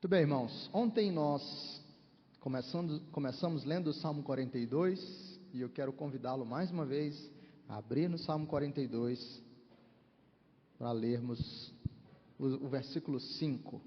Muito bem, irmãos. Ontem nós começamos lendo o Salmo 42 e eu quero convidá-lo mais uma vez a abrir no Salmo 42 para lermos o versículo 5.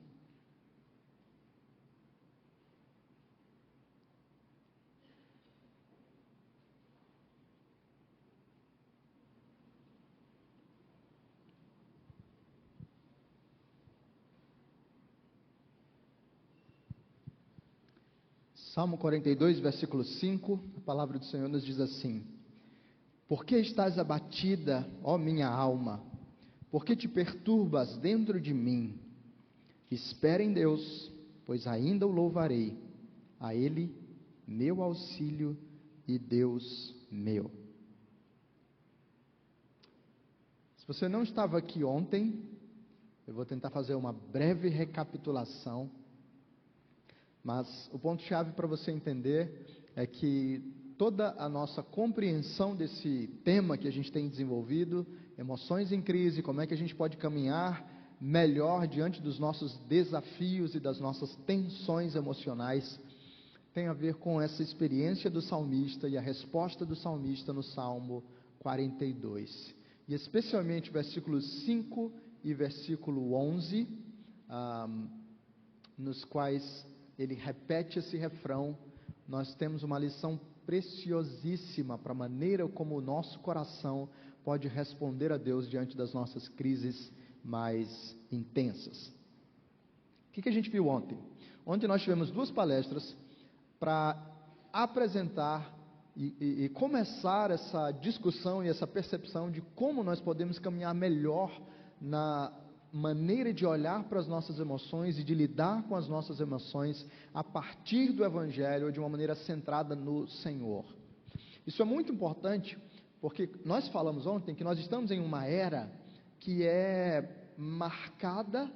Salmo 42, versículo 5, a palavra do Senhor nos diz assim: Por que estás abatida, ó minha alma? Por que te perturbas dentro de mim? Espera em Deus, pois ainda o louvarei, a Ele, meu auxílio e Deus meu. Se você não estava aqui ontem, eu vou tentar fazer uma breve recapitulação. Mas o ponto-chave para você entender é que toda a nossa compreensão desse tema que a gente tem desenvolvido, emoções em crise, como é que a gente pode caminhar melhor diante dos nossos desafios e das nossas tensões emocionais, tem a ver com essa experiência do salmista e a resposta do salmista no Salmo 42. E especialmente versículos 5 e versículo 11, nos quais ele repete esse refrão. Nós temos uma lição preciosíssima para a maneira como o nosso coração pode responder a Deus diante das nossas crises mais intensas. O que a gente viu ontem? Ontem nós tivemos duas palestras para apresentar e começar essa discussão e essa percepção de como nós podemos caminhar melhor na maneira de olhar para as nossas emoções e de lidar com as nossas emoções a partir do Evangelho, de uma maneira centrada no Senhor. Isso é muito importante, porque nós falamos ontem que nós estamos em uma era que é marcada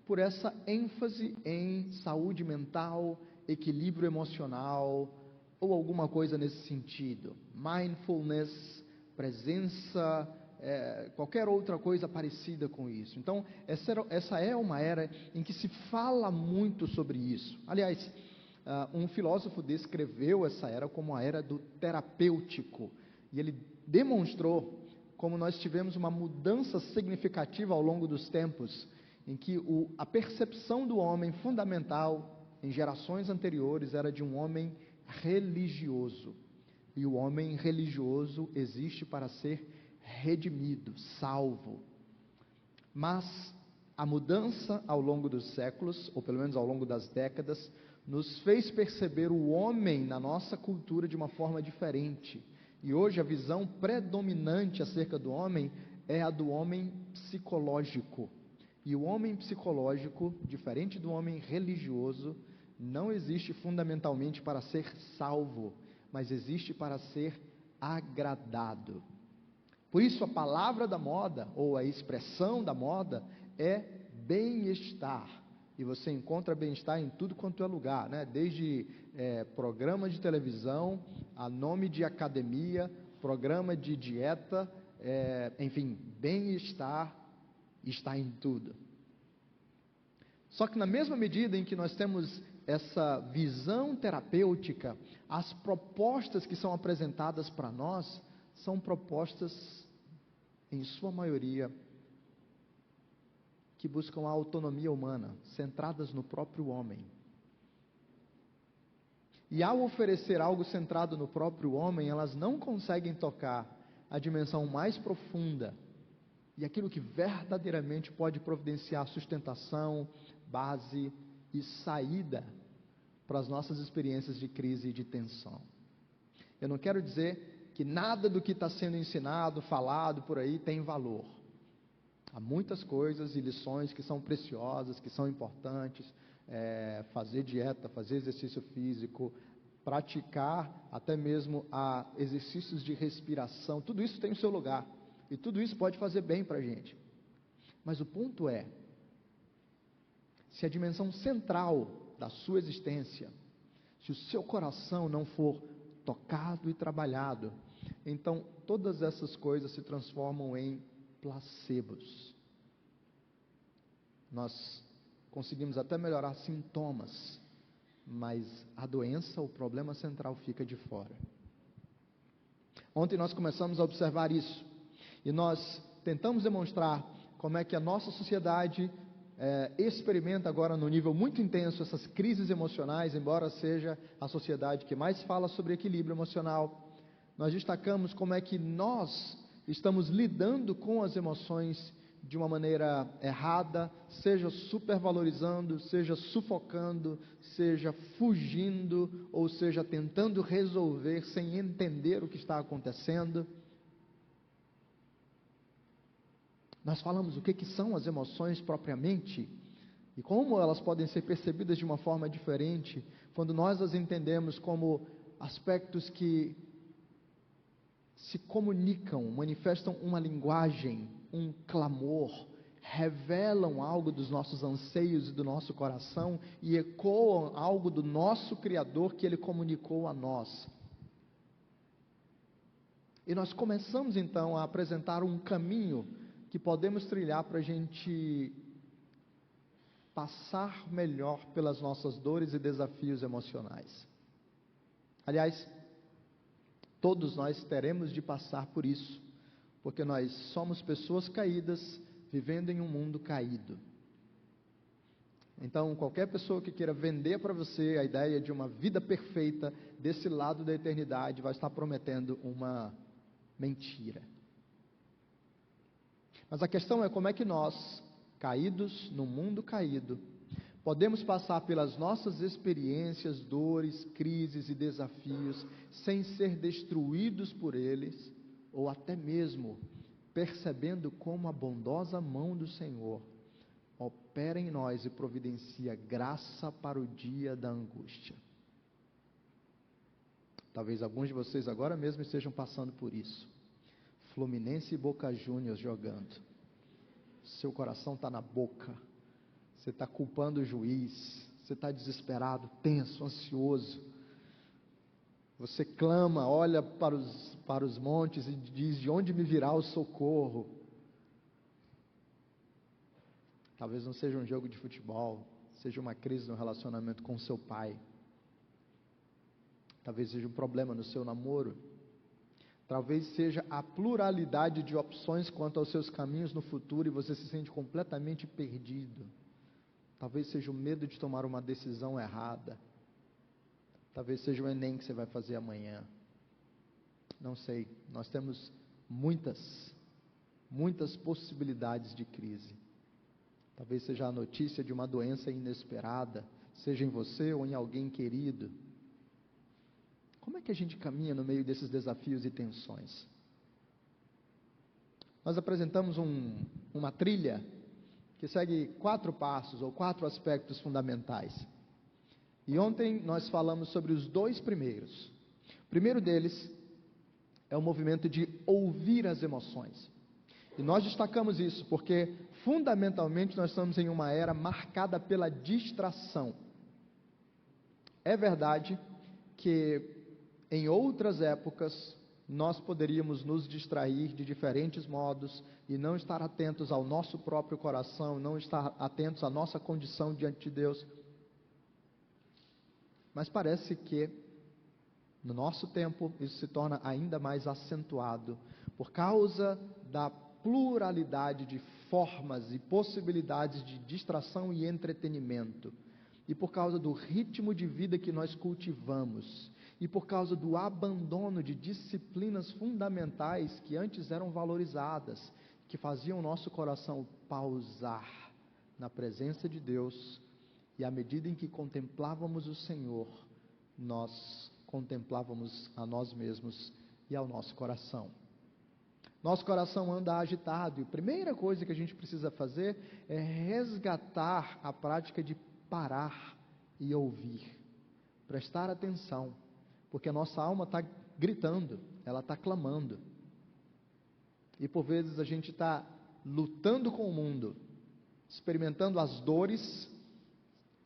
por essa ênfase em saúde mental, equilíbrio emocional, ou alguma coisa nesse sentido. Mindfulness, presença, qualquer outra coisa parecida com isso. Então, essa é uma era em que se fala muito sobre isso. Aliás, um filósofo descreveu essa era como a era do terapêutico, e ele demonstrou como nós tivemos uma mudança significativa ao longo dos tempos, em que a percepção do homem fundamental em gerações anteriores era de um homem religioso, e o homem religioso existe para ser redimido, salvo. Mas a mudança ao longo dos séculos, ou pelo menos ao longo das décadas, nos fez perceber o homem na nossa cultura de uma forma diferente. E hoje a visão predominante acerca do homem é a do homem psicológico. E o homem psicológico, diferente do homem religioso, não existe fundamentalmente para ser salvo, mas existe para ser agradado. Por isso a palavra da moda, ou a expressão da moda, é bem-estar. E você encontra bem-estar em tudo quanto é lugar, né? Desde programa de televisão, a nome de academia, programa de dieta, enfim, bem-estar está em tudo. Só que na mesma medida em que nós temos essa visão terapêutica, as propostas que são apresentadas para nós são propostas, em sua maioria, que buscam a autonomia humana, centradas no próprio homem. E ao oferecer algo centrado no próprio homem, elas não conseguem tocar a dimensão mais profunda e aquilo que verdadeiramente pode providenciar sustentação, base e saída para as nossas experiências de crise e de tensão. Eu não quero dizer que nada do que está sendo ensinado, falado por aí tem valor. Há muitas coisas e lições que são preciosas, que são importantes, fazer dieta, fazer exercício físico, praticar até mesmo exercícios de respiração, tudo isso tem o seu lugar, e tudo isso pode fazer bem para a gente. Mas o ponto é, se a dimensão central da sua existência, se o seu coração não for tocado e trabalhado, então todas essas coisas se transformam em placebos. Nós conseguimos até melhorar sintomas, mas a doença, o problema central fica de fora. Ontem nós começamos a observar isso, e nós tentamos demonstrar como é que a nossa sociedade experimenta agora no nível muito intenso essas crises emocionais, embora seja a sociedade que mais fala sobre equilíbrio emocional. Nós destacamos como é que nós estamos lidando com as emoções de uma maneira errada, seja supervalorizando, seja sufocando, seja fugindo, ou seja tentando resolver sem entender o que está acontecendo. Nós falamos o que são as emoções propriamente e como elas podem ser percebidas de uma forma diferente quando nós as entendemos como aspectos que se comunicam, manifestam uma linguagem, um clamor, revelam algo dos nossos anseios e do nosso coração e ecoam algo do nosso Criador que Ele comunicou a nós. E nós começamos então a apresentar um caminho que podemos trilhar para a gente passar melhor pelas nossas dores e desafios emocionais. Aliás, todos nós teremos de passar por isso, porque nós somos pessoas caídas, vivendo em um mundo caído. Então, qualquer pessoa que queira vender para você a ideia de uma vida perfeita, desse lado da eternidade, vai estar prometendo uma mentira. Mas a questão é como é que nós, caídos no mundo caído, podemos passar pelas nossas experiências, dores, crises e desafios, sem ser destruídos por eles, ou até mesmo percebendo como a bondosa mão do Senhor opera em nós e providencia graça para o dia da angústia. Talvez alguns de vocês agora mesmo estejam passando por isso. Fluminense e Boca Juniors jogando. Seu coração está na boca. Você está culpando o juiz. Você está desesperado, tenso, ansioso. Você clama, olha para os montes e diz: de onde me virá o socorro? Talvez não seja um jogo de futebol, seja uma crise no relacionamento com seu pai. Talvez seja um problema no seu namoro. Talvez seja a pluralidade de opções quanto aos seus caminhos no futuro e você se sente completamente perdido. Talvez seja o medo de tomar uma decisão errada. Talvez seja o Enem que você vai fazer amanhã. Não sei, nós temos muitas possibilidades de crise. Talvez seja a notícia de uma doença inesperada, seja em você ou em alguém querido. Como é que a gente caminha no meio desses desafios e tensões? Nós apresentamos uma trilha que segue 4 passos ou 4 aspectos fundamentais. E ontem nós falamos sobre os 2 primeiros. O primeiro deles é o movimento de ouvir as emoções. E nós destacamos isso porque, fundamentalmente, nós estamos em uma era marcada pela distração. É verdade que em outras épocas nós poderíamos nos distrair de diferentes modos e não estar atentos ao nosso próprio coração, não estar atentos à nossa condição diante de Deus. Mas parece que no nosso tempo isso se torna ainda mais acentuado por causa da pluralidade de formas e possibilidades de distração e entretenimento, e por causa do ritmo de vida que nós cultivamos, e por causa do abandono de disciplinas fundamentais que antes eram valorizadas, que faziam o nosso coração pausar na presença de Deus, e à medida em que contemplávamos o Senhor, nós contemplávamos a nós mesmos e ao nosso coração. Nosso coração anda agitado, e a primeira coisa que a gente precisa fazer é resgatar a prática de parar e ouvir, prestar atenção, porque a nossa alma está gritando, ela está clamando, e por vezes a gente está lutando com o mundo, experimentando as dores,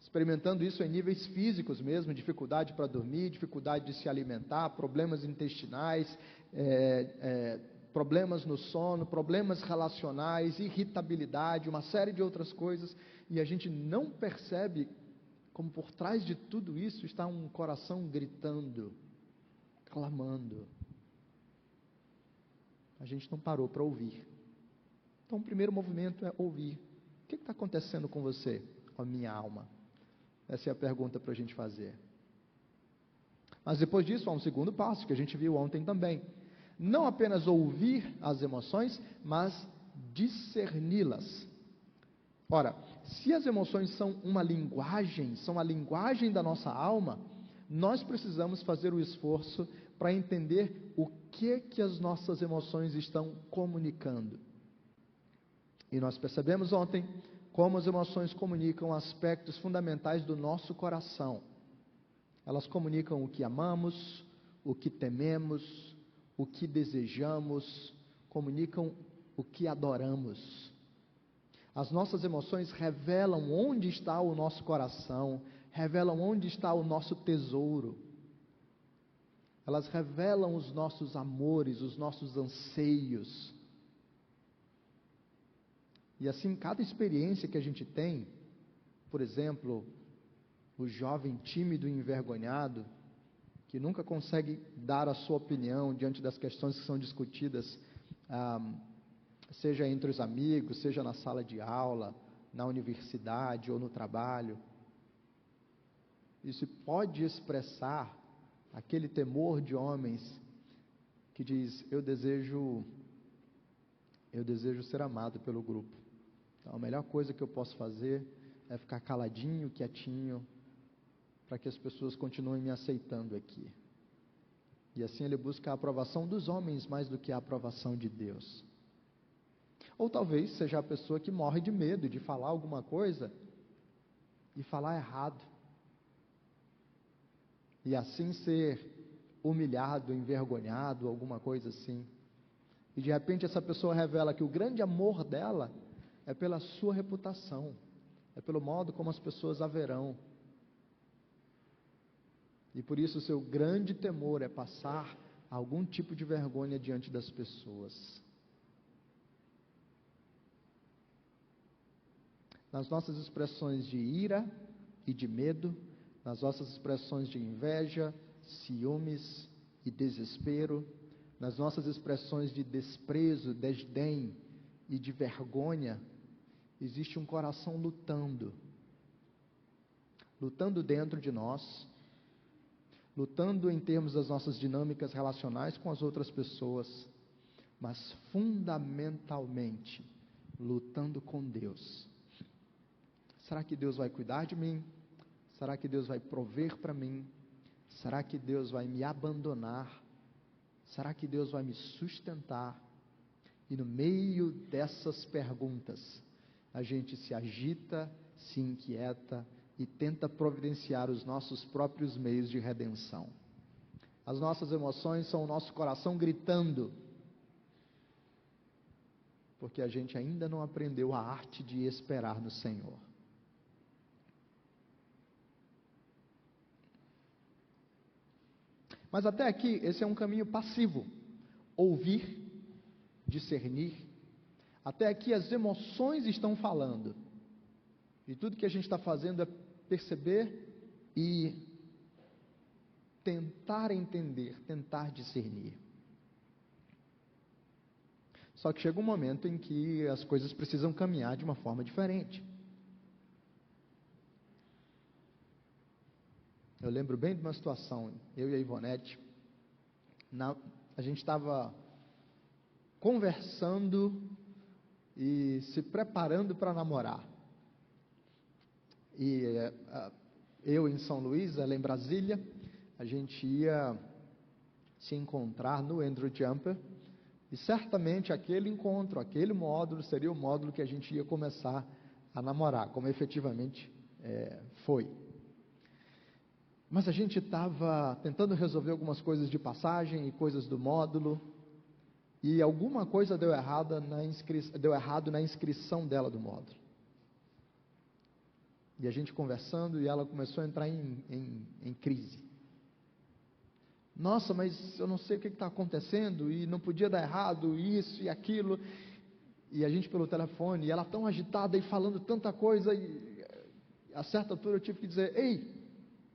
experimentando isso em níveis físicos mesmo, dificuldade para dormir, dificuldade de se alimentar, problemas intestinais, problemas no sono, problemas relacionais, irritabilidade, uma série de outras coisas, e a gente não percebe como por trás de tudo isso está um coração gritando, clamando. A gente não parou para ouvir. Então, o primeiro movimento é ouvir. O que está acontecendo com você, com a minha alma? Essa é a pergunta para a gente fazer. Mas depois disso, há um segundo passo, que a gente viu ontem também. Não apenas ouvir as emoções, mas discerni-las. Ora, se as emoções são uma linguagem, são a linguagem da nossa alma, nós precisamos fazer o esforço para entender o que as nossas emoções estão comunicando. E nós percebemos ontem como as emoções comunicam aspectos fundamentais do nosso coração. Elas comunicam o que amamos, o que tememos, o que desejamos, comunicam o que adoramos. As nossas emoções revelam onde está o nosso coração, revelam onde está o nosso tesouro. Elas revelam os nossos amores, os nossos anseios. E assim, cada experiência que a gente tem, por exemplo, o jovem tímido e envergonhado, que nunca consegue dar a sua opinião diante das questões que são discutidas, seja entre os amigos, seja na sala de aula, na universidade ou no trabalho. Isso pode expressar aquele temor de homens que diz: eu desejo ser amado pelo grupo. Então, a melhor coisa que eu posso fazer é ficar caladinho, quietinho, para que as pessoas continuem me aceitando aqui. E assim ele busca a aprovação dos homens mais do que a aprovação de Deus. Ou talvez seja a pessoa que morre de medo de falar alguma coisa e falar errado. E assim ser humilhado, envergonhado, alguma coisa assim. E de repente essa pessoa revela que o grande amor dela é pela sua reputação, é pelo modo como as pessoas a verão. E por isso o seu grande temor é passar algum tipo de vergonha diante das pessoas. Nas nossas expressões de ira e de medo, nas nossas expressões de inveja, ciúmes e desespero, nas nossas expressões de desprezo, desdém e de vergonha, existe um coração lutando dentro de nós, lutando em termos das nossas dinâmicas relacionais com as outras pessoas, mas fundamentalmente lutando com Deus. Será que Deus vai cuidar de mim? Será que Deus vai prover para mim? Será que Deus vai me abandonar? Será que Deus vai me sustentar? E no meio dessas perguntas, a gente se agita, se inquieta e tenta providenciar os nossos próprios meios de redenção. As nossas emoções são o nosso coração gritando, porque a gente ainda não aprendeu a arte de esperar no Senhor. Mas até aqui, esse é um caminho passivo. Ouvir, discernir. Até aqui as emoções estão falando. E tudo que a gente está fazendo é perceber e tentar entender, tentar discernir. Só que chega um momento em que as coisas precisam caminhar de uma forma diferente. Eu lembro bem de uma situação, eu e a Ivonete, a gente estava conversando e se preparando para namorar. E eu em São Luís, ela em Brasília, a gente ia se encontrar no Andrew Jumper, e certamente aquele encontro, aquele módulo, seria o módulo que a gente ia começar a namorar, como efetivamente foi. Mas a gente estava tentando resolver algumas coisas de passagem e coisas do módulo, e alguma coisa deu errado na inscrição dela do módulo. E a gente conversando, e ela começou a entrar em crise. Nossa, mas eu não sei o que está acontecendo, e não podia dar errado, isso e aquilo. E a gente pelo telefone, e ela tão agitada e falando tanta coisa, e a certa altura eu tive que dizer: ei,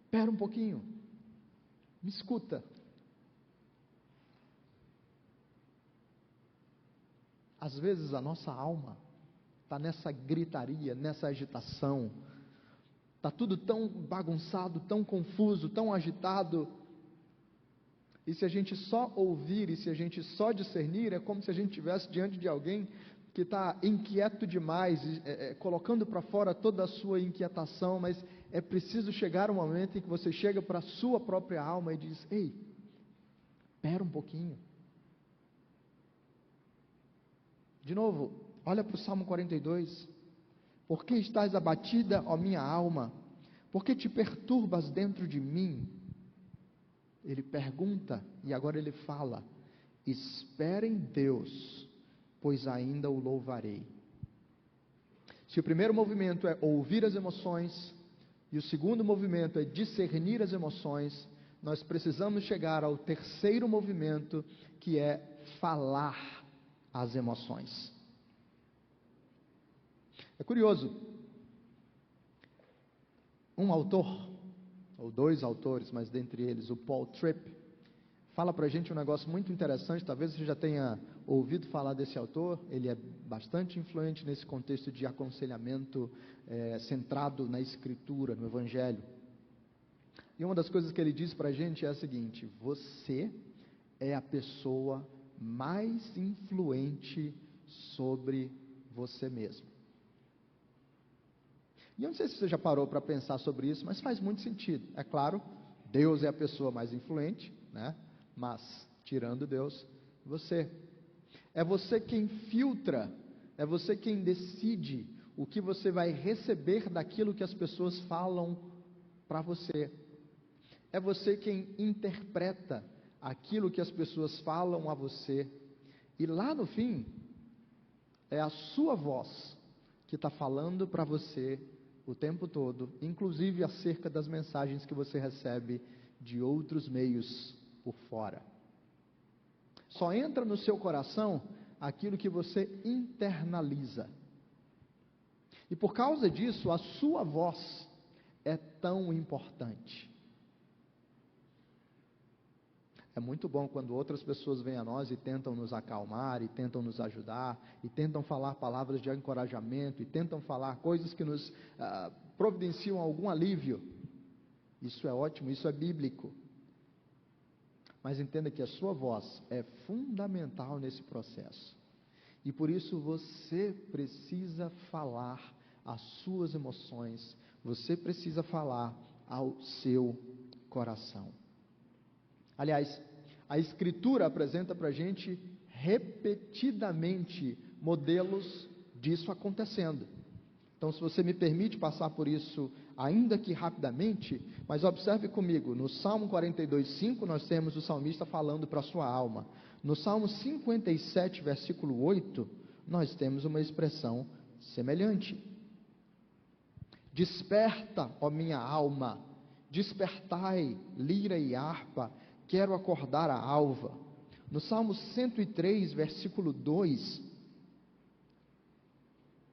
espera um pouquinho, me escuta. Às vezes a nossa alma está nessa gritaria, nessa agitação, está tudo tão bagunçado, tão confuso, tão agitado, e se a gente só ouvir, e se a gente só discernir, é como se a gente estivesse diante de alguém que está inquieto demais, colocando para fora toda a sua inquietação, mas é preciso chegar um momento em que você chega para a sua própria alma e diz: ei, espera um pouquinho. De novo, olha para o Salmo 42, por que estás abatida, ó minha alma? Por que te perturbas dentro de mim? Ele pergunta, e agora ele fala: espera em Deus, pois ainda o louvarei. Se o primeiro movimento é ouvir as emoções, e o segundo movimento é discernir as emoções, nós precisamos chegar ao terceiro movimento, que é falar as emoções. É curioso, um autor, ou dois autores, mas dentre eles o Paul Tripp, fala para a gente um negócio muito interessante. Talvez você já tenha ouvido falar desse autor. Ele é bastante influente nesse contexto de aconselhamento centrado na Escritura, no Evangelho. E uma das coisas que ele diz para a gente é a seguinte: você é a pessoa mais influente sobre você mesmo. E eu não sei se você já parou para pensar sobre isso, mas faz muito sentido. É claro, Deus é a pessoa mais influente, né? Mas, tirando Deus, você. É você quem filtra, é você quem decide o que você vai receber daquilo que as pessoas falam para você. É você quem interpreta aquilo que as pessoas falam a você. E lá no fim, é a sua voz que está falando para você o tempo todo, inclusive acerca das mensagens que você recebe de outros meios por fora. Só entra no seu coração aquilo que você internaliza. E por causa disso, a sua voz é tão importante. É muito bom quando outras pessoas vêm a nós e tentam nos acalmar, e tentam nos ajudar, e tentam falar palavras de encorajamento, e tentam falar coisas que nos providenciam algum alívio. Isso é ótimo, isso é bíblico. Mas entenda que a sua voz é fundamental nesse processo. E por isso você precisa falar as suas emoções, você precisa falar ao seu coração. Aliás, a Escritura apresenta para a gente repetidamente modelos disso acontecendo. Então, se você me permite passar por isso, ainda que rapidamente, mas observe comigo, no Salmo 42:5, nós temos o salmista falando para a sua alma. No Salmo 57, versículo 8, nós temos uma expressão semelhante. Desperta, ó minha alma, despertai, lira e harpa, quero acordar a alva. No Salmo 103, versículo 2,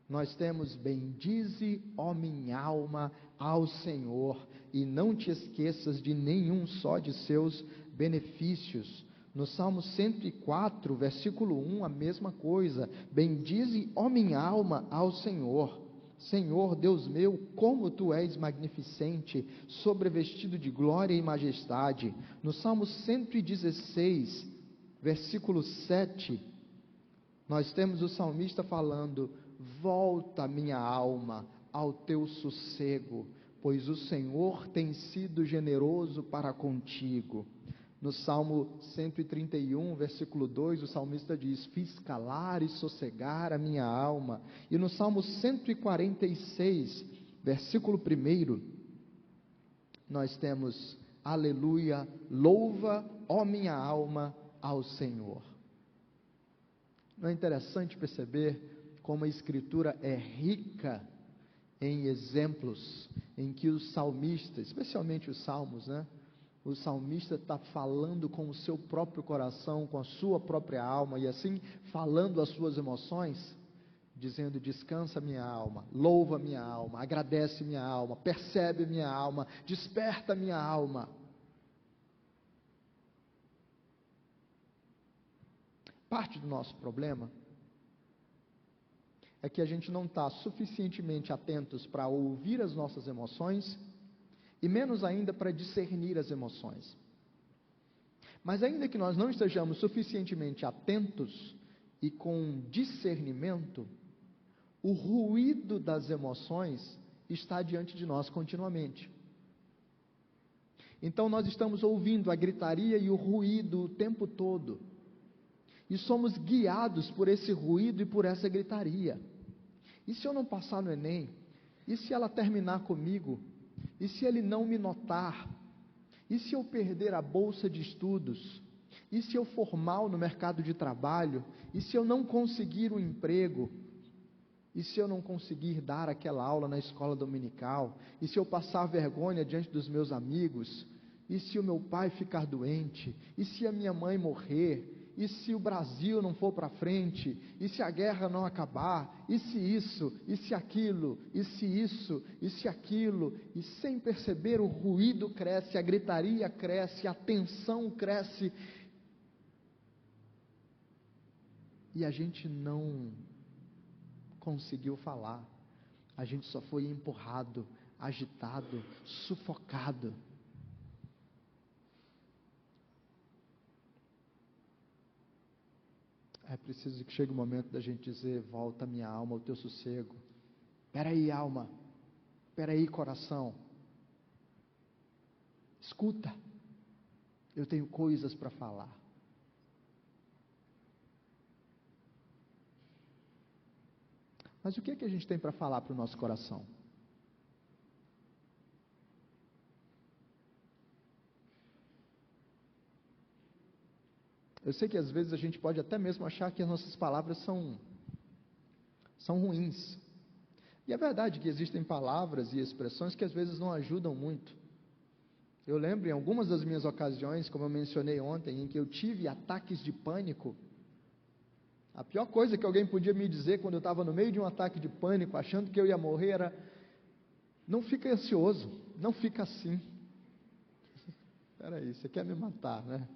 nós temos: bendize, ó minha alma, ao Senhor, e não te esqueças de nenhum só de seus benefícios. No Salmo 104, versículo 1, a mesma coisa: bendize, ó minha alma, ao Senhor. Senhor, Deus meu, como tu és magnificente, sobrevestido de glória e majestade. No Salmo 116, versículo 7, nós temos o salmista falando: volta, minha alma, ao teu sossego, pois o Senhor tem sido generoso para contigo. No Salmo 131, versículo 2, o salmista diz: fiz calar e sossegar a minha alma. E no Salmo 146, versículo 1, nós temos: aleluia, louva, ó minha alma, ao Senhor. Não é interessante perceber como a Escritura é rica em exemplos em que os salmistas, especialmente os salmos, O salmista está falando com o seu próprio coração, com a sua própria alma, e assim, falando as suas emoções, dizendo: descansa minha alma, louva minha alma, agradece minha alma, percebe minha alma, desperta minha alma. Parte do nosso problema é que a gente não está suficientemente atentos para ouvir as nossas emoções, e menos ainda para discernir as emoções. Mas ainda que nós não estejamos suficientemente atentos e com discernimento, o ruído das emoções está diante de nós continuamente. Então nós estamos ouvindo a gritaria e o ruído o tempo todo, e somos guiados por esse ruído e por essa gritaria. E se eu não passar no Enem? E se ela terminar comigo? E se ele não me notar? E se eu perder a bolsa de estudos? E se eu for mal no mercado de trabalho? E se eu não conseguir um emprego? E se eu não conseguir dar aquela aula na escola dominical? E se eu passar vergonha diante dos meus amigos? E se o meu pai ficar doente? E se a minha mãe morrer? E se o Brasil não for para frente? E se a guerra não acabar? E se isso? E se aquilo? E se isso? E se aquilo? E sem perceber, o ruído cresce, a gritaria cresce, a tensão cresce. E a gente não conseguiu falar. A gente só foi empurrado, agitado, sufocado. É preciso que chegue o momento da gente dizer: volta minha alma ao teu sossego. Espera aí, alma. Espera aí, coração. Escuta. Eu tenho coisas para falar. Mas o que é que a gente tem para falar para o nosso coração? Eu sei que às vezes a gente pode até mesmo achar que as nossas palavras são ruins. E é verdade que existem palavras e expressões que às vezes não ajudam muito. Eu lembro em algumas das minhas ocasiões, como eu mencionei ontem, em que eu tive ataques de pânico. A pior coisa que alguém podia me dizer quando eu estava no meio de um ataque de pânico, achando que eu ia morrer, era: não fica ansioso, não fica assim. Espera aí, você quer me matar, né?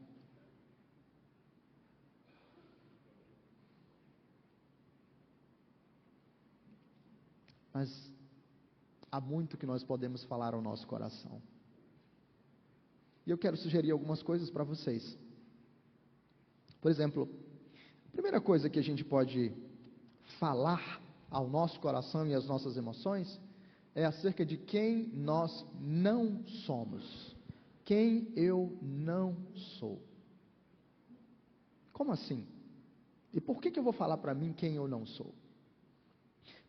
Mas há muito que nós podemos falar ao nosso coração. E eu quero sugerir algumas coisas para vocês. Por exemplo, a primeira coisa que a gente pode falar ao nosso coração e às nossas emoções é acerca de quem nós não somos. Quem eu não sou. Como assim? E por que eu vou falar para mim quem eu não sou?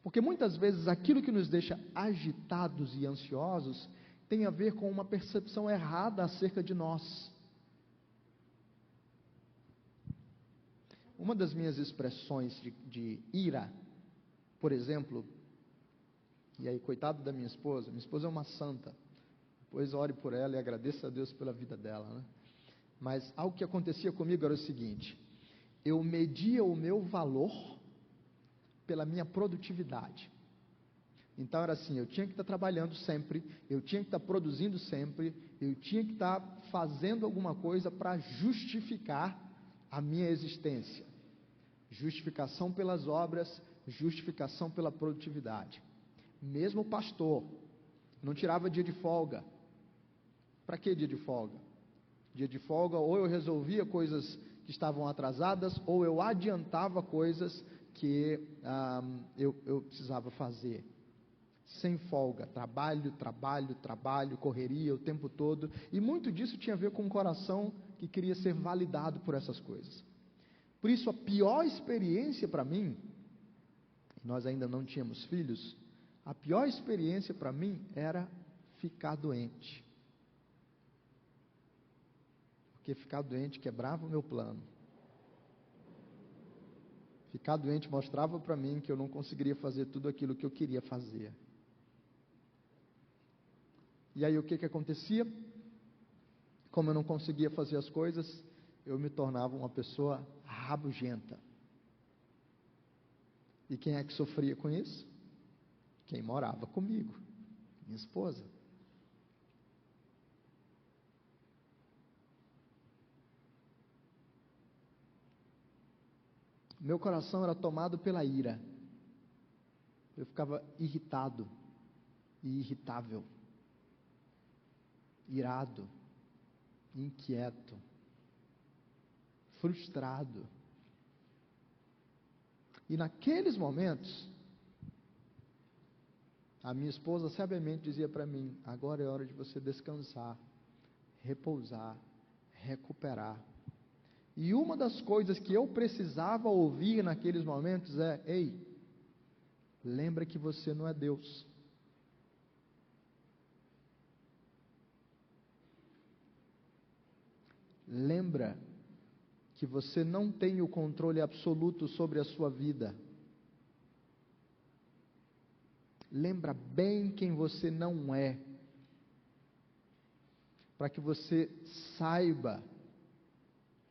Porque muitas vezes aquilo que nos deixa agitados e ansiosos tem a ver com uma percepção errada acerca de nós. Uma das minhas expressões de ira, por exemplo, e aí coitado da minha esposa é uma santa, depois ore por ela e agradeça a Deus pela vida dela, né? Mas algo que acontecia comigo era o seguinte: eu media o meu valor pela minha produtividade. Então era assim: eu tinha que estar trabalhando sempre, eu tinha que estar produzindo sempre, eu tinha que estar fazendo alguma coisa para justificar a minha existência. Justificação pelas obras, justificação pela produtividade. Mesmo o pastor não tirava dia de folga. Para que dia de folga? Dia de folga, ou eu resolvia coisas que estavam atrasadas, ou eu adiantava coisas que eu precisava fazer. Sem folga, trabalho, correria o tempo todo, e muito disso tinha a ver com um coração que queria ser validado por essas coisas. Por isso a pior experiência para mim, nós ainda não tínhamos filhos, a pior experiência para mim era ficar doente. Porque ficar doente quebrava o meu plano. Ficar doente mostrava para mim que eu não conseguiria fazer tudo aquilo que eu queria fazer. E aí o que acontecia? Como eu não conseguia fazer as coisas, eu me tornava uma pessoa rabugenta. E quem é que sofria com isso? Quem morava comigo, minha esposa. Meu coração era tomado pela ira. Eu ficava irritado e irritável, irado, inquieto, frustrado. E naqueles momentos, a minha esposa sabiamente dizia para mim: agora é hora de você descansar, repousar, recuperar. E uma das coisas que eu precisava ouvir naqueles momentos é: ei, lembra que você não é Deus. Lembra que você não tem o controle absoluto sobre a sua vida. Lembra bem quem você não é, para que você saiba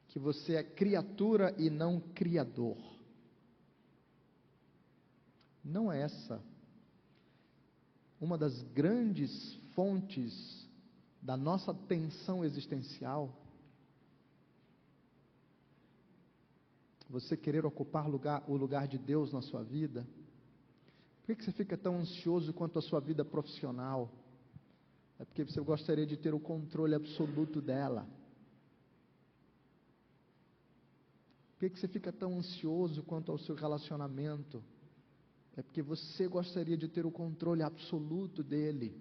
que você é criatura e não criador. Não é essa uma das grandes fontes da nossa tensão existencial? Você querer ocupar o lugar de Deus na sua vida? Por que você fica tão ansioso quanto a sua vida profissional? É porque você gostaria de ter o controle absoluto dela. Por que você fica tão ansioso quanto ao seu relacionamento? É porque você gostaria de ter o controle absoluto dele.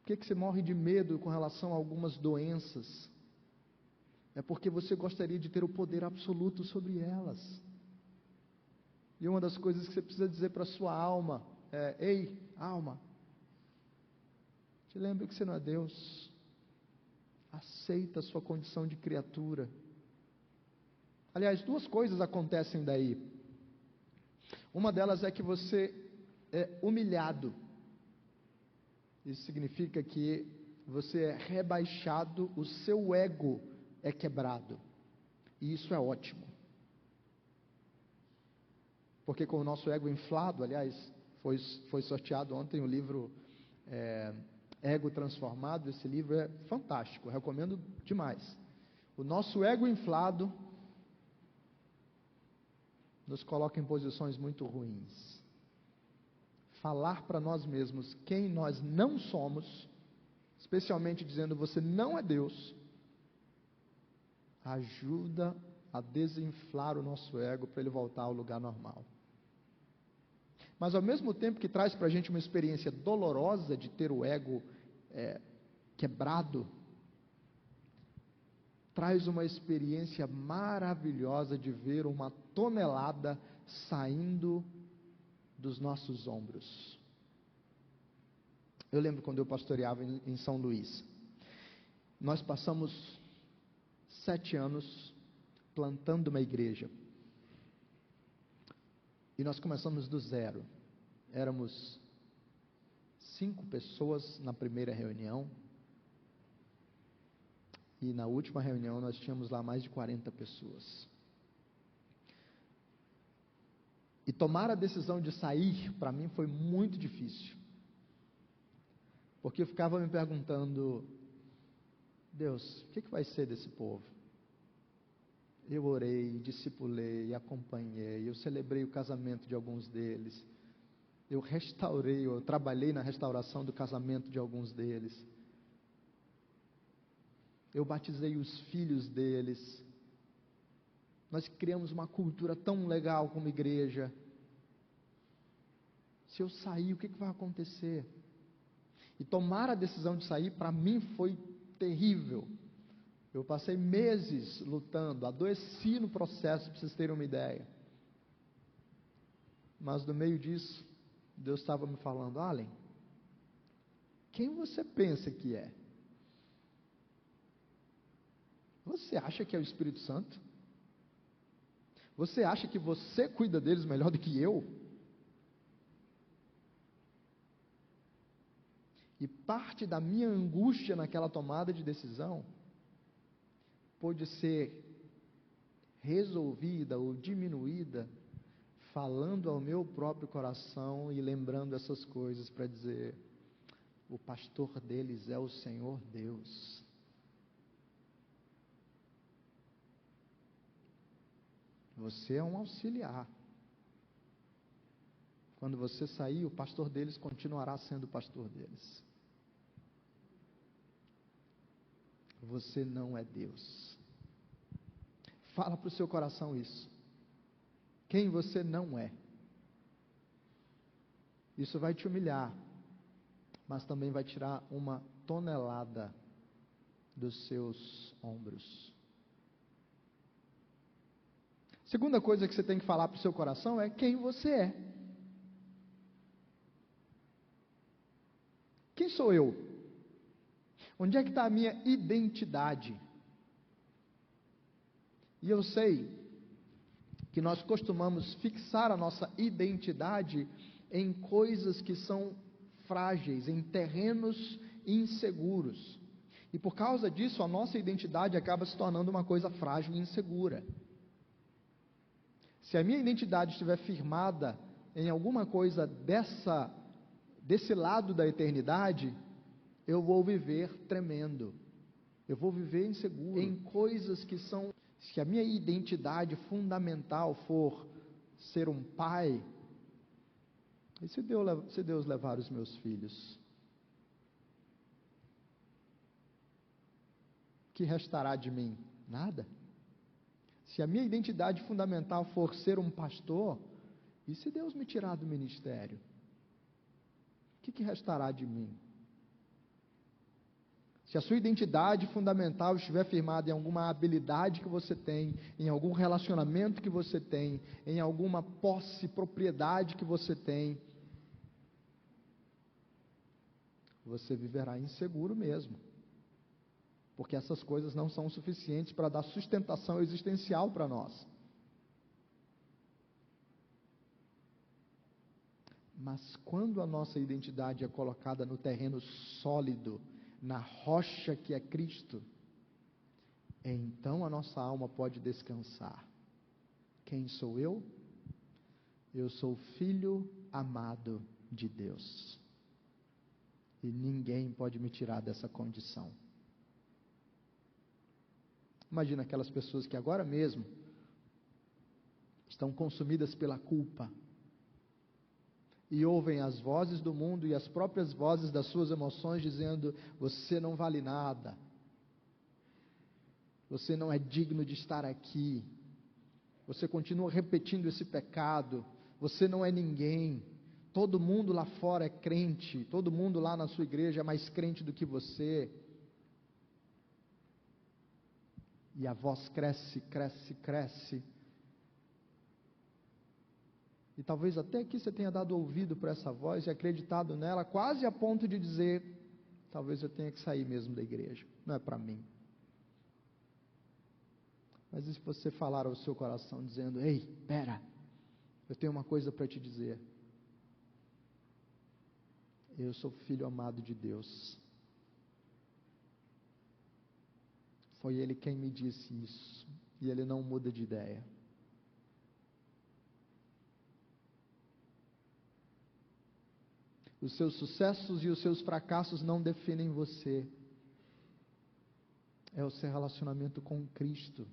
Por que você morre de medo com relação a algumas doenças? É porque você gostaria de ter o poder absoluto sobre elas. E uma das coisas que você precisa dizer para a sua alma é: ei, alma, te lembra que você não é Deus. Aceita a sua condição de criatura. Aliás, duas coisas acontecem daí. Uma delas é que você é humilhado. Isso significa que você é rebaixado, o seu ego é quebrado. E isso é ótimo. Porque com o nosso ego inflado, aliás, foi sorteado ontem o livro Ego Transformado. Esse livro é fantástico, recomendo demais. O nosso ego inflado nos coloca em posições muito ruins. Falar para nós mesmos quem nós não somos, especialmente dizendo você não é Deus, ajuda a desinflar o nosso ego para ele voltar ao lugar normal. Mas ao mesmo tempo que traz para a gente uma experiência dolorosa de ter o ego quebrado, traz uma experiência maravilhosa de ver uma tonelada saindo dos nossos ombros. Eu lembro quando eu pastoreava em São Luís. Nós passamos 7 anos plantando uma igreja. E nós começamos do zero. Éramos 5 pessoas na primeira reunião. E na última reunião nós tínhamos lá mais de 40 pessoas. E tomar a decisão de sair, para mim, foi muito difícil. Porque eu ficava me perguntando: Deus, o que vai ser desse povo? Eu orei, discipulei, acompanhei, eu celebrei o casamento de alguns deles, eu trabalhei na restauração do casamento de alguns deles, eu batizei os filhos deles, nós criamos uma cultura tão legal como igreja. Se eu sair, o que vai acontecer? E tomar a decisão de sair, para mim, foi terrível. Eu passei meses lutando, adoeci no processo, para vocês terem uma ideia. Mas no meio disso, Deus estava me falando: Allen, quem você pensa que é? Você acha que é o Espírito Santo? Você acha que você cuida deles melhor do que eu? E parte da minha angústia naquela tomada de decisão pôde ser resolvida ou diminuída falando ao meu próprio coração e lembrando essas coisas para dizer: o pastor deles é o Senhor Deus. Você é um auxiliar. Quando você sair, o pastor deles continuará sendo o pastor deles. Você não é Deus. Fala para o seu coração isso. Quem você não é. Isso vai te humilhar, mas também vai tirar uma tonelada dos seus ombros. Segunda coisa que você tem que falar para o seu coração é quem você é. Quem sou eu? Onde é que está a minha identidade? E eu sei que nós costumamos fixar a nossa identidade em coisas que são frágeis, em terrenos inseguros. E por causa disso, a nossa identidade acaba se tornando uma coisa frágil e insegura. Se a minha identidade estiver firmada em alguma coisa desse lado da eternidade, eu vou viver tremendo. Eu vou viver inseguro em coisas que são... Se a minha identidade fundamental for ser um pai, e se Deus levar os meus filhos? O que restará de mim? Nada. Se a minha identidade fundamental for ser um pastor, e se Deus me tirar do ministério? O que restará de mim? Se a sua identidade fundamental estiver firmada em alguma habilidade que você tem, em algum relacionamento que você tem, em alguma posse, propriedade que você tem, você viverá inseguro mesmo. Porque essas coisas não são suficientes para dar sustentação existencial para nós. Mas quando a nossa identidade é colocada no terreno sólido, na rocha que é Cristo, então a nossa alma pode descansar. Quem sou eu? Eu sou filho amado de Deus. E ninguém pode me tirar dessa condição. Imagina aquelas pessoas que agora mesmo estão consumidas pela culpa e ouvem as vozes do mundo e as próprias vozes das suas emoções dizendo: você não vale nada, você não é digno de estar aqui, você continua repetindo esse pecado, você não é ninguém, todo mundo lá fora é crente, todo mundo lá na sua igreja é mais crente do que você. E a voz cresce, cresce, cresce. E talvez até aqui você tenha dado ouvido para essa voz e acreditado nela, quase a ponto de dizer: talvez eu tenha que sair mesmo da igreja, não é para mim. Mas e se você falar ao seu coração dizendo: ei, pera, eu tenho uma coisa para te dizer. Eu sou filho amado de Deus. Foi Ele quem me disse isso, e Ele não muda de ideia. Os seus sucessos e os seus fracassos não definem você. É o seu relacionamento com Cristo.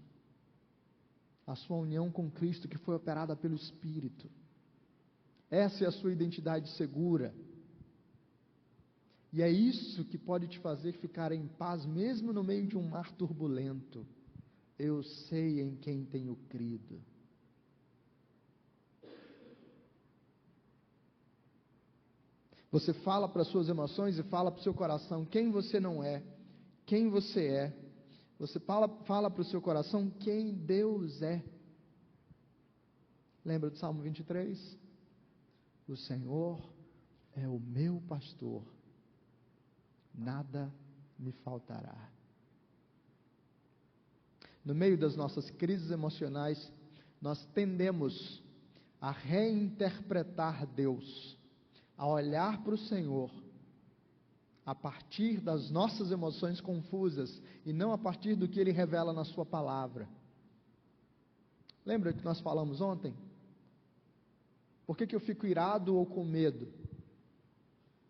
A sua união com Cristo que foi operada pelo Espírito. Essa é a sua identidade segura. E é isso que pode te fazer ficar em paz mesmo no meio de um mar turbulento. Eu sei em quem tenho crido. Você fala para as suas emoções e fala para o seu coração quem você não é, quem você é. Você fala para o seu coração quem Deus é. Lembra do Salmo 23? O Senhor é o meu pastor, nada me faltará. No meio das nossas crises emocionais, nós tendemos a reinterpretar Deus, a olhar para o Senhor, a partir das nossas emoções confusas e não a partir do que Ele revela na Sua palavra. Lembra que nós falamos ontem? Por que eu fico irado ou com medo?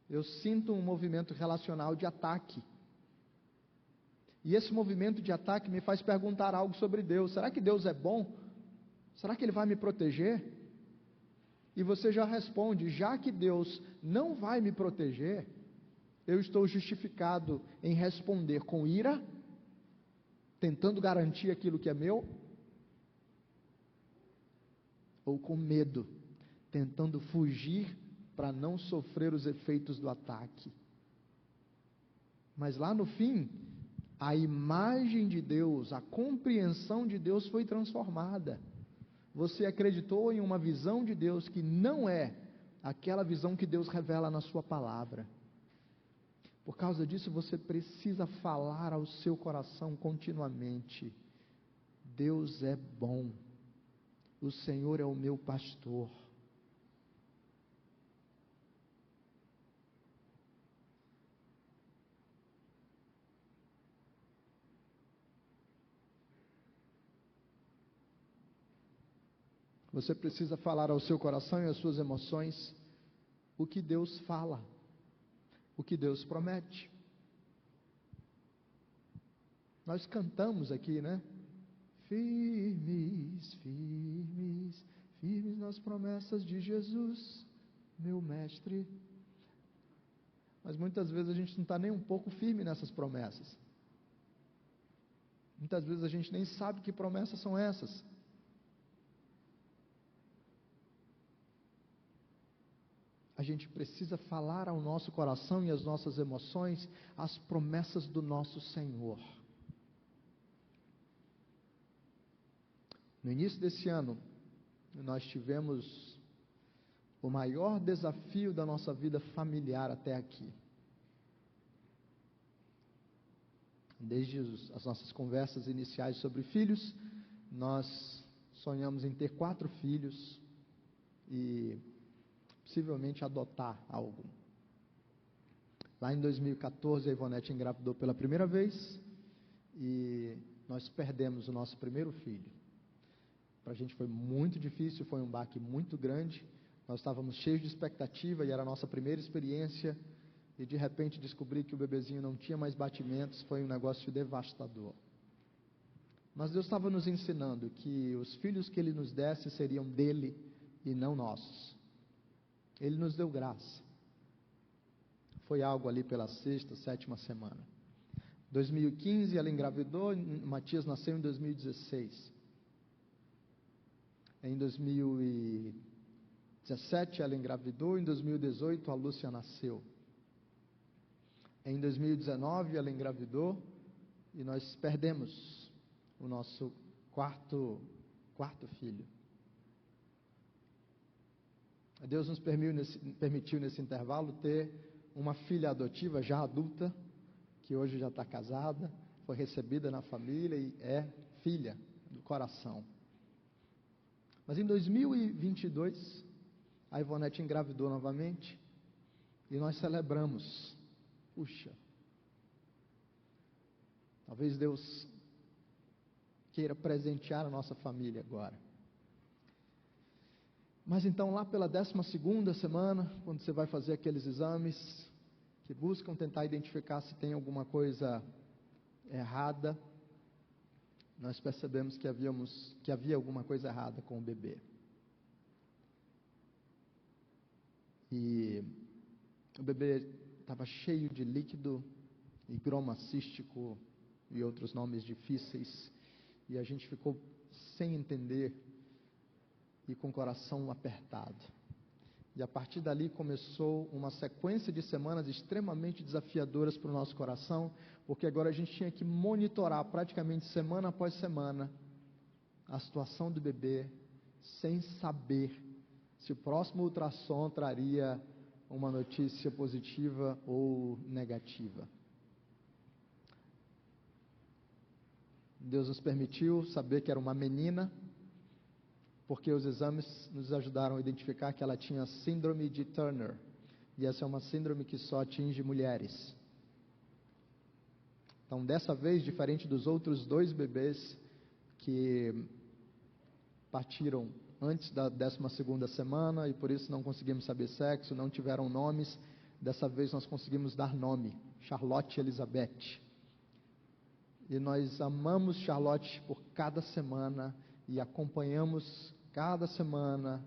Eu sinto um movimento relacional de ataque. E esse movimento de ataque me faz perguntar algo sobre Deus. Será que Deus é bom? Será que Ele vai me proteger? E você já responde: já que Deus não vai me proteger, eu estou justificado em responder com ira, tentando garantir aquilo que é meu, ou com medo, tentando fugir para não sofrer os efeitos do ataque. Mas lá no fim, a imagem de Deus, a compreensão de Deus foi transformada. Você acreditou em uma visão de Deus que não é aquela visão que Deus revela na sua palavra. Por causa disso, você precisa falar ao seu coração continuamente: Deus é bom, o Senhor é o meu pastor. Você precisa falar ao seu coração e às suas emoções o que Deus fala, o que Deus promete. Nós cantamos aqui, né? Firmes, firmes, firmes nas promessas de Jesus, meu mestre. Mas muitas vezes a gente não está nem um pouco firme nessas promessas. Muitas vezes a gente nem sabe que promessas são essas. A gente precisa falar ao nosso coração e às nossas emoções as promessas do nosso Senhor. No início desse ano, nós tivemos o maior desafio da nossa vida familiar até aqui. Desde as nossas conversas iniciais sobre filhos, nós sonhamos em ter 4 filhos e possivelmente adotar algum. Lá em 2014, a Ivonete engravidou pela primeira vez e nós perdemos o nosso primeiro filho. Para a gente foi muito difícil, foi um baque muito grande. Nós estávamos cheios de expectativa e era a nossa primeira experiência, e de repente descobrir que o bebezinho não tinha mais batimentos foi um negócio devastador. Mas Deus estava nos ensinando que os filhos que Ele nos desse seriam dele e não nossos. Ele nos deu graça. Foi algo ali pela 6ª, 7ª semana. 2015 ela engravidou, Matias nasceu em 2016. Em 2017 ela engravidou, em 2018 a Lúcia nasceu. Em 2019 ela engravidou e nós perdemos o nosso quarto filho. Deus nos permitiu nesse intervalo ter uma filha adotiva já adulta, que hoje já está casada, foi recebida na família e é filha do coração. Mas em 2022, a Ivonete engravidou novamente e nós celebramos. Puxa, talvez Deus queira presentear a nossa família agora. Mas então lá pela 12ª semana, quando você vai fazer aqueles exames que buscam tentar identificar se tem alguma coisa errada, nós percebemos que havia alguma coisa errada com o bebê. E o bebê estava cheio de líquido, higroma cístico e outros nomes difíceis, e a gente ficou sem entender e com o coração apertado. E a partir dali começou uma sequência de semanas extremamente desafiadoras para o nosso coração, porque agora a gente tinha que monitorar praticamente semana após semana a situação do bebê, sem saber se o próximo ultrassom traria uma notícia positiva ou negativa. Deus nos permitiu saber que era uma menina, porque os exames nos ajudaram a identificar que ela tinha síndrome de Turner, e essa é uma síndrome que só atinge mulheres. Então, dessa vez, diferente dos outros 2 bebês que partiram antes da 12ª semana e por isso não conseguimos saber sexo, não tiveram nomes, dessa vez nós conseguimos dar nome, Charlotte e Elizabeth. E nós amamos Charlotte por cada semana e acompanhamos cada semana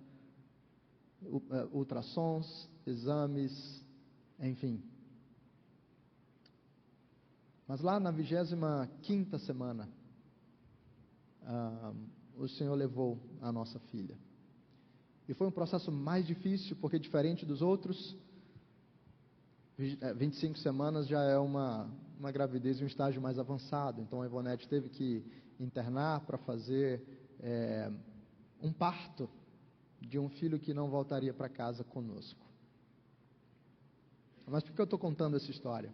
ultrassons, exames, enfim. Mas lá na 25ª semana, o Senhor levou a nossa filha. E foi um processo mais difícil, porque diferente dos outros, 25 semanas já é uma gravidez em um estágio mais avançado. Então a Ivonete teve que internar para fazer um parto de um filho que não voltaria para casa conosco. Mas por que eu estou contando essa história?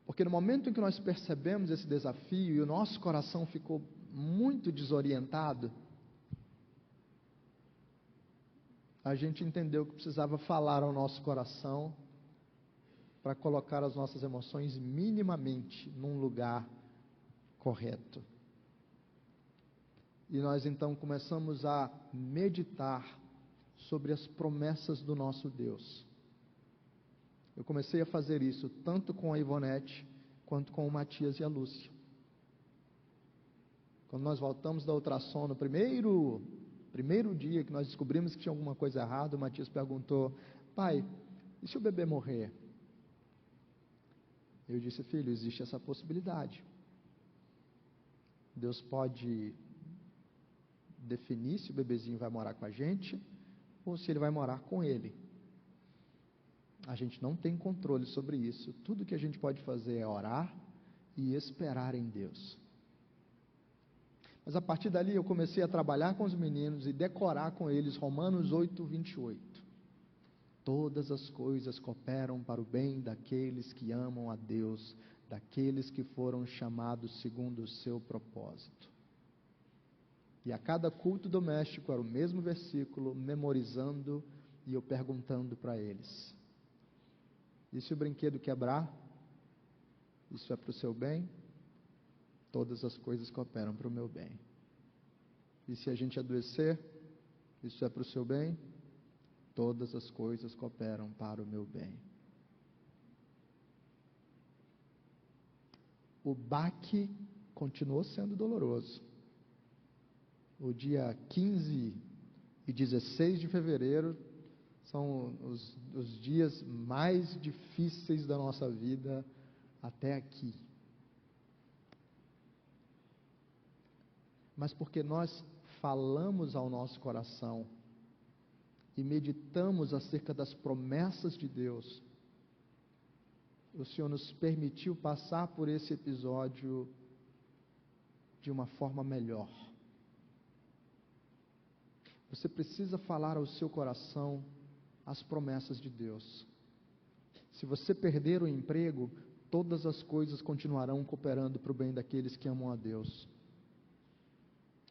Porque no momento em que nós percebemos esse desafio e o nosso coração ficou muito desorientado, a gente entendeu que precisava falar ao nosso coração para colocar as nossas emoções minimamente num lugar correto. E nós então começamos a meditar sobre as promessas do nosso Deus. Eu comecei a fazer isso tanto com a Ivonete quanto com o Matias e a Lúcia. Quando nós voltamos da ultrassom, no primeiro dia que nós descobrimos que tinha alguma coisa errada, o Matias perguntou: pai, e se o bebê morrer? Eu disse: filho, existe essa possibilidade. Deus pode definir se o bebezinho vai morar com a gente ou se ele vai morar com ele. A gente não tem controle sobre isso. Tudo que a gente pode fazer é orar e esperar em Deus. Mas a partir dali eu comecei a trabalhar com os meninos e decorar com eles Romanos 8:28. Todas as coisas cooperam para o bem daqueles que amam a Deus, daqueles que foram chamados segundo o seu propósito. E a cada culto doméstico era o mesmo versículo, memorizando e eu perguntando para eles: e se o brinquedo quebrar? Isso é para o seu bem? Todas as coisas cooperam para o meu bem. E se a gente adoecer? Isso é para o seu bem? Todas as coisas cooperam para o meu bem. O baque continuou sendo doloroso. O dia 15 e 16 de fevereiro são os dias mais difíceis da nossa vida até aqui. Mas porque nós falamos ao nosso coração e meditamos acerca das promessas de Deus, o Senhor nos permitiu passar por esse episódio de uma forma melhor. Você precisa falar ao seu coração as promessas de Deus. Se você perder o emprego, todas as coisas continuarão cooperando para o bem daqueles que amam a Deus.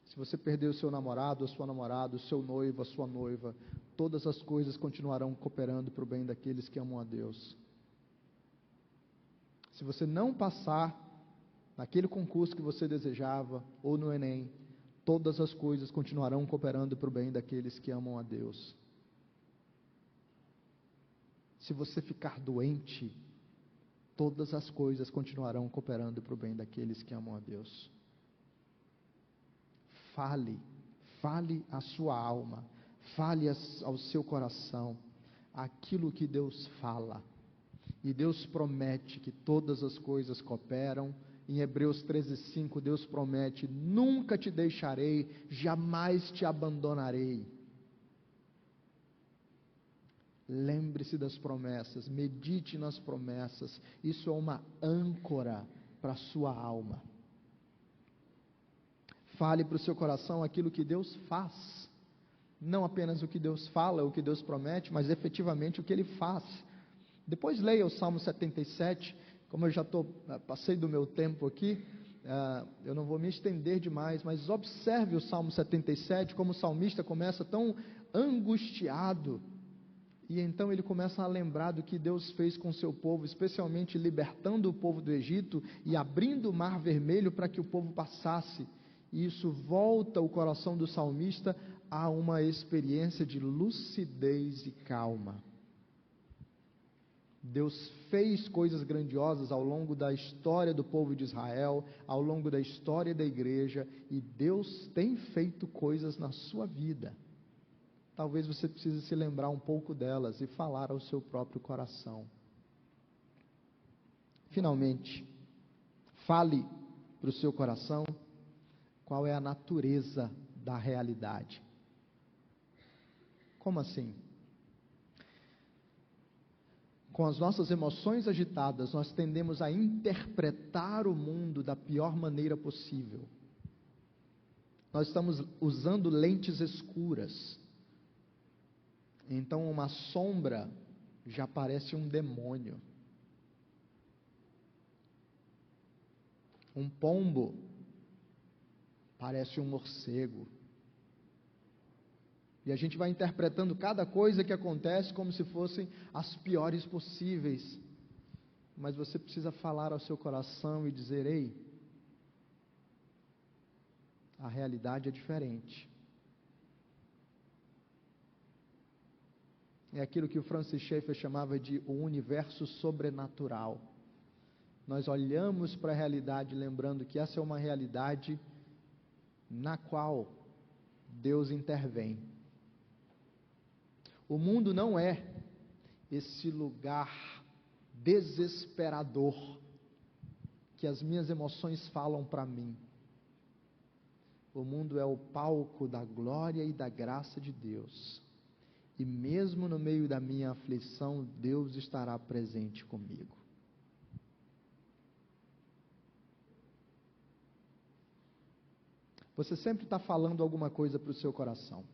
Se você perder o seu namorado, a sua namorada, o seu noivo, a sua noiva, todas as coisas continuarão cooperando para o bem daqueles que amam a Deus. Se você não passar naquele concurso que você desejava, ou no Enem, todas as coisas continuarão cooperando para o bem daqueles que amam a Deus. Se você ficar doente, todas as coisas continuarão cooperando para o bem daqueles que amam a Deus. Fale à sua alma, fale ao seu coração aquilo que Deus fala. E Deus promete que todas as coisas cooperam. Em Hebreus 13:5, Deus promete: nunca te deixarei, jamais te abandonarei. Lembre-se das promessas, medite nas promessas. Isso é uma âncora para a sua alma. Fale para o seu coração aquilo que Deus faz. Não apenas o que Deus fala, o que Deus promete, mas efetivamente o que Ele faz. Depois leia o Salmo 77, como eu já passei do meu tempo aqui, eu não vou me estender demais, mas observe o Salmo 77, como o salmista começa tão angustiado, E então ele começa a lembrar do que Deus fez com o seu povo, especialmente libertando o povo do Egito e abrindo o mar vermelho para que o povo passasse. E isso volta o coração do salmista a uma experiência de lucidez e calma. Deus fez coisas grandiosas ao longo da história do povo de Israel, ao longo da história da igreja, e Deus tem feito coisas na sua vida. Talvez você precise se lembrar um pouco delas e falar ao seu próprio coração. Finalmente, fale para o seu coração qual é a natureza da realidade. Como assim? Com as nossas emoções agitadas, nós tendemos a interpretar o mundo da pior maneira possível. Nós estamos usando lentes escuras. Então, uma sombra já parece um demônio. Um pombo parece um morcego. E a gente vai interpretando cada coisa que acontece como se fossem as piores possíveis. Mas você precisa falar ao seu coração e dizer: ei, a realidade é diferente. É aquilo que o Francis Schaeffer chamava de o universo sobrenatural. Nós olhamos para a realidade lembrando que essa é uma realidade na qual Deus intervém. O mundo não é esse lugar desesperador que as minhas emoções falam para mim. O mundo é o palco da glória e da graça de Deus. E mesmo no meio da minha aflição, Deus estará presente comigo. Você sempre está falando alguma coisa para o seu coração.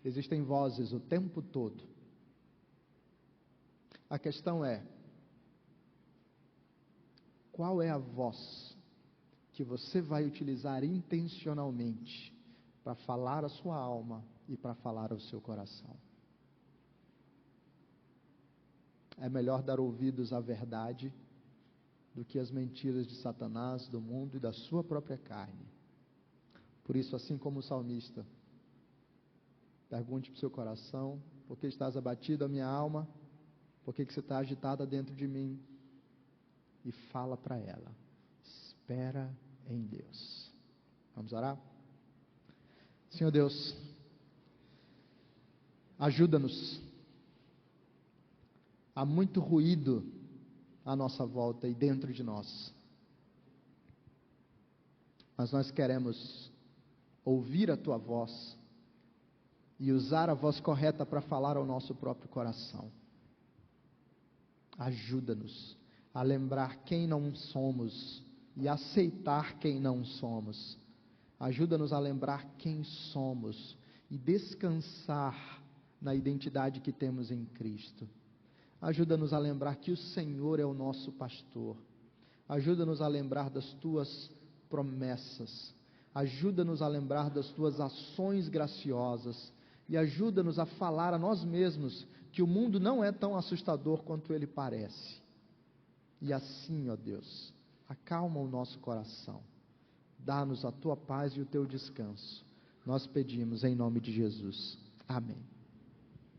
Existem vozes o tempo todo. A questão é: qual é a voz que você vai utilizar intencionalmente para falar à sua alma e para falar ao seu coração? É melhor dar ouvidos à verdade do que às mentiras de Satanás, do mundo e da sua própria carne. Por isso, assim como o salmista, pergunte para o seu coração: por que estás abatido, a minha alma? Por que você está agitada dentro de mim? E fala para ela: espera em Deus. Vamos orar? Senhor Deus, ajuda-nos. Há muito ruído à nossa volta e dentro de nós. Mas nós queremos ouvir a Tua voz e usar a voz correta para falar ao nosso próprio coração. Ajuda-nos a lembrar quem não somos e aceitar quem não somos. Ajuda-nos a lembrar quem somos e descansar na identidade que temos em Cristo. Ajuda-nos a lembrar que o Senhor é o nosso pastor. Ajuda-nos a lembrar das Tuas promessas. Ajuda-nos a lembrar das Tuas ações graciosas. E ajuda-nos a falar a nós mesmos que o mundo não é tão assustador quanto ele parece. E assim, ó Deus, acalma o nosso coração. Dá-nos a Tua paz e o Teu descanso. Nós pedimos em nome de Jesus. Amém.